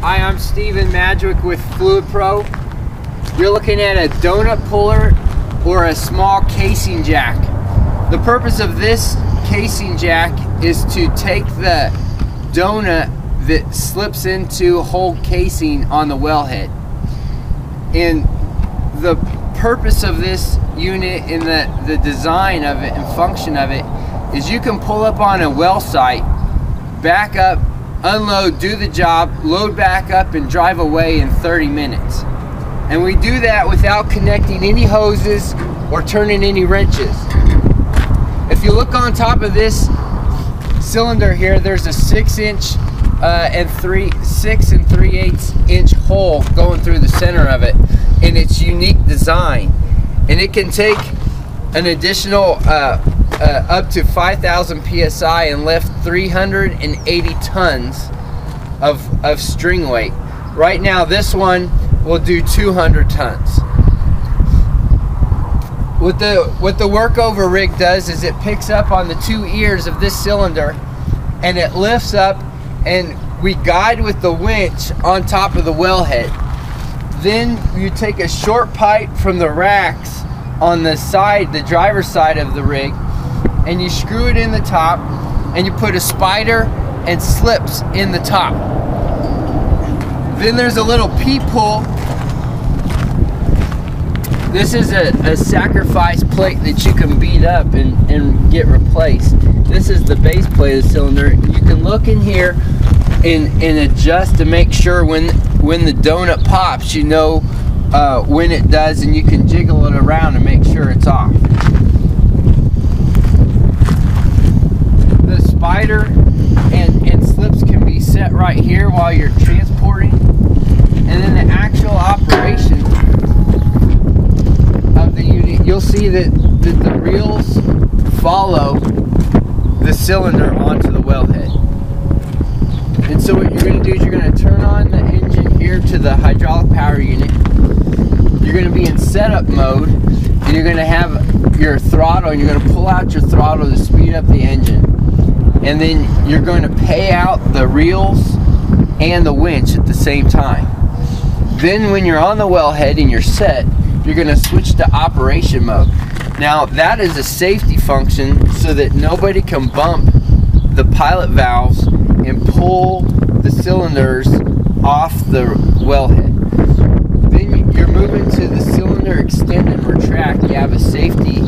Hi, I'm Steven Madrick with Fluidpro. You're looking at a donut puller or a small casing jack. The purpose of this casing jack is to take the donut that slips into whole casing on the wellhead. And the purpose of this unit and the design of it and function of it is you can pull up on a well site, back up, unload, do the job, load back up, and drive away in 30 minutes. And we do that without connecting any hoses or turning any wrenches. If you look on top of this cylinder here, there's a 6 and 3/8 inch hole going through the center of it in its unique design. And it can take an additional up to 5,000 psi and lift 380 tons of string weight. Right now this one will do 200 tons. What the workover rig does is it picks up on the 2 ears of this cylinder and it lifts up, and we guide with the winch on top of the wellhead. Then you take a short pipe from the racks on the side, the driver's side of the rig, and you screw it in the top, and you put a spider and slips in the top. Then there's a little peephole. This is a sacrifice plate that you can beat up and get replaced. This is the base plate of the cylinder. You can look in here and adjust to make sure when the donut pops, you know when it does, and you can jiggle it around and make sure it's off. The spider and slips can be set right here while you're transporting, and then the actual operation of the unit, you'll see that the reels follow the cylinder onto the wellhead. And so what you're going to do is you're going to turn on the engine here to the hydraulic power unit. You're going to be in setup mode, and you're going to have your throttle, and you're going to pull out your throttle to speed up the engine. And then you're going to pay out the reels and the winch at the same time. Then when you're on the wellhead and you're set, you're going to switch to operation mode. Now that is a safety function so that nobody can bump the pilot valves and pull the cylinders off the wellhead. Then you're moving to the cylinder extend and retract. You have a safety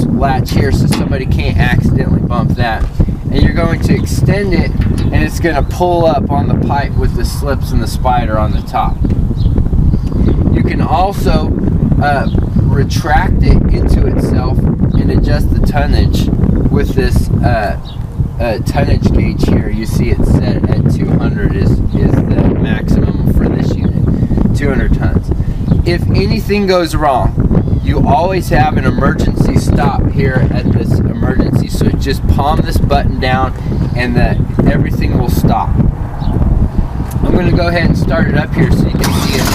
latch here so somebody can't accidentally bump that. And you're going to extend it, and it's going to pull up on the pipe with the slips and the spider on the top. You can also retract it into itself and adjust the tonnage with this tonnage gauge here. You see it set at 200 is the maximum for this unit, 200 tons. If anything goes wrong, you always have an emergency stop here at this emergency, so just palm this button down and everything will stop. I'm going to go ahead and start it up here so you can see it.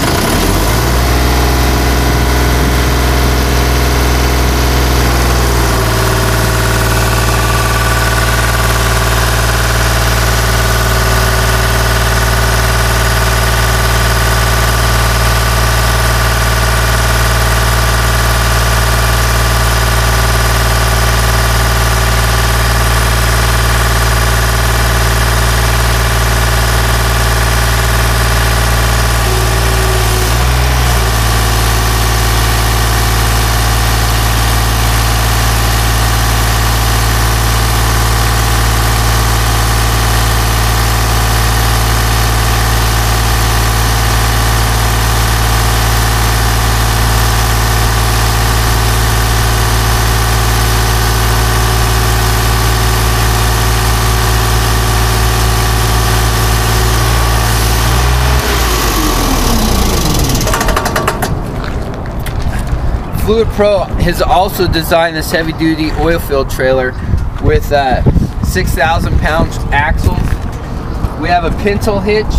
Fluidpro has also designed this heavy-duty oil-filled trailer with 6,000 pound axles. We have a pintle hitch,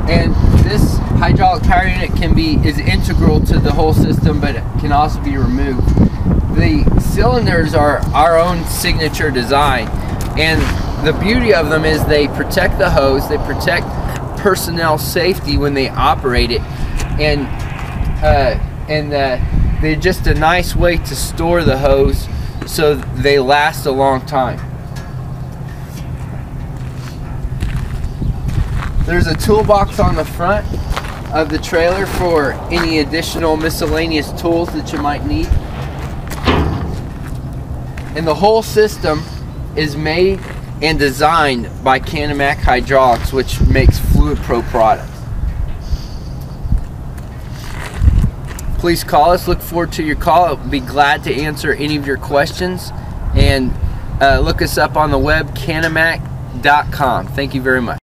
and this hydraulic power unit is integral to the whole system, but it can also be removed. The cylinders are our own signature design, and the beauty of them is they protect the hose, they protect personnel safety when they operate it, and they're just a nice way to store the hose so they last a long time. There's a toolbox on the front of the trailer for any additional miscellaneous tools that you might need. And the whole system is made and designed by Canamac Hydraulics, which makes Fluidpro products. Please call us. Look forward to your call. I'll be glad to answer any of your questions. And look us up on the web, canamac.com. Thank you very much.